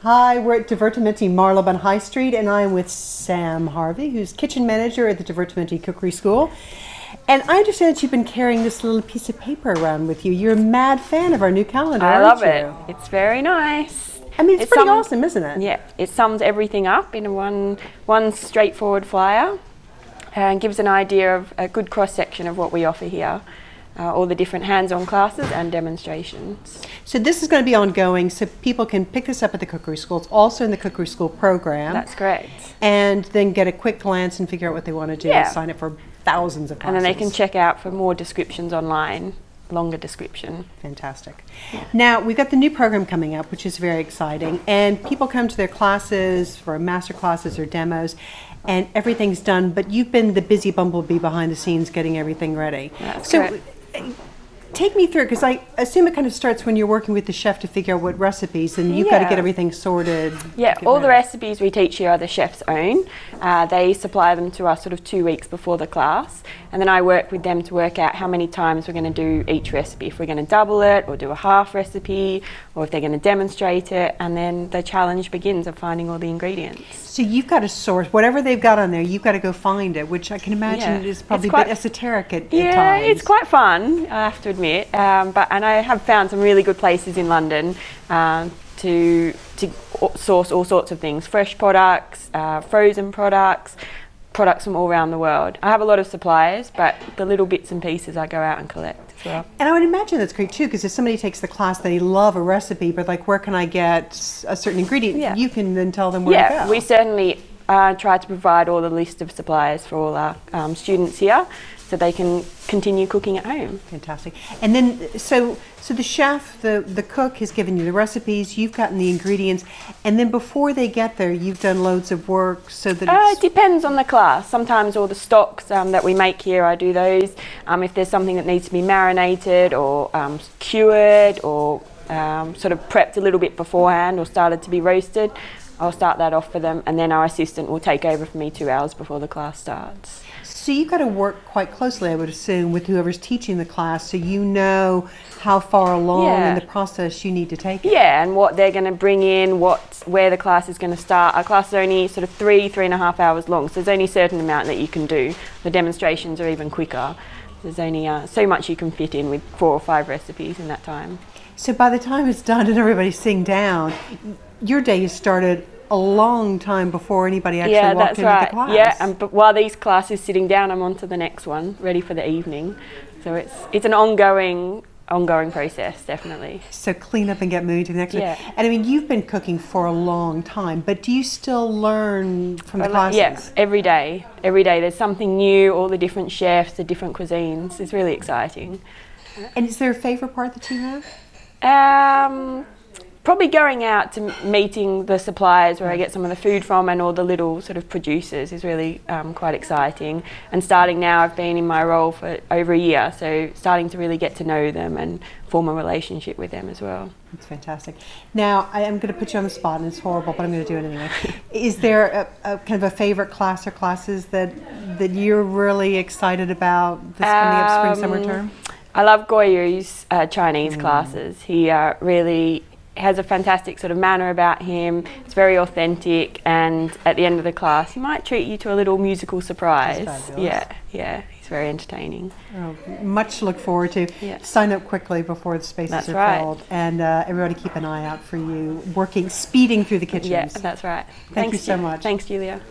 Hi, we're at Divertimenti Marylebone High Street, and I'm with Sam Harvey, who's kitchen manager at the Divertimenti Cookery School. And I understand that you've been carrying this little piece of paper around with you. You're a mad fan of our new calendar, aren't you? I love it. It's very nice. I mean, it's pretty awesome, isn't it? Yeah, it sums everything up in one straightforward flyer and gives an idea of a good cross-section of what we offer here. All the different hands-on classes and demonstrations. So this is going to be ongoing, so people can pick this up at the Cookery School. It's also in the Cookery School program. That's correct. And then get a quick glance and figure out what they want to do and sign up for thousands of classes. And then they can check out for more descriptions online, longer description. Fantastic. Now, we've got the new program coming up, which is very exciting. And people come to their classes for master classes or demos, and everything's done, but you've been the busy bumblebee behind the scenes getting everything ready. That's correct. Take me through, because I assume it kind of starts when you're working with the chef to figure out what recipes, and you've got to get everything sorted. Yeah, all the recipes we teach here are the chef's own. They supply them to us sort of 2 weeks before the class, and then I work with them to work out how many times we're going to do each recipe, if we're going to double it or do a half recipe, or if they're going to demonstrate it, and then the challenge begins of finding all the ingredients. So you've got to source whatever they've got on there. You've got to go find it, which I can imagine is probably a bit esoteric at times. Yeah, it's quite fun, I have to admit. And I have found some really good places in London to source all sorts of things: fresh products, frozen products from all around the world. I have a lot of suppliers, but the little bits and pieces I go out and collect as well. And I would imagine that's great too, because if somebody takes the class, they love a recipe, but like, where can I get a certain ingredient? Yeah. You can then tell them where to go. Yeah, we certainly try to provide all the list of suppliers for all our students here, so they can continue cooking at home. Fantastic. And then, so the chef, the cook has given you the recipes, you've gotten the ingredients, and then before they get there, you've done loads of work so that it depends on the class. Sometimes all the stocks that we make here, I do those. If there's something that needs to be marinated or cured or sort of prepped a little bit beforehand or started to be roasted, I'll start that off for them, and then our assistant will take over for me 2 hours before the class starts. So you've got to work quite closely, I would assume, with whoever's teaching the class, so you know how far along in the process you need to take it. Yeah, and what they're going to bring in, where the class is going to start. Our class is only sort of 3.5 hours long, so there's only a certain amount that you can do. The demonstrations are even quicker. There's only so much you can fit in with 4 or 5 recipes in that time. So by the time it's done and everybody's sitting down, your day has started a long time before anybody actually walked into the class. Yeah, and but while these classes sitting down, I'm on to the next one, ready for the evening. So it's an ongoing process, definitely. So clean up and get moved to the next one. And I mean, you've been cooking for a long time, but do you still learn from the classes? Yeah, every day. Every day there's something new, all the different chefs, the different cuisines. It's really exciting. And is there a favorite part that you have? Probably going out to meeting the suppliers where I get some of the food from, and all the little sort of producers is really quite exciting. And starting now, I've been in my role for over a year, so starting to really get to know them and form a relationship with them as well. That's fantastic. Now, I am going to put you on the spot, and it's horrible, but I'm going to do it anyway. Is there a kind of a favorite class or classes that you're really excited about this coming up spring, summer term? I love Goyu's Chinese classes. He really has a fantastic sort of manner about him. It's very authentic, and at the end of the class he might treat you to a little musical surprise. Yeah, he's very entertaining. Oh, much to look forward to. Sign up quickly before the spaces are filled, and everybody keep an eye out for you speeding through the kitchens. Yeah, that's right. Thank you so much. Thanks, Julia.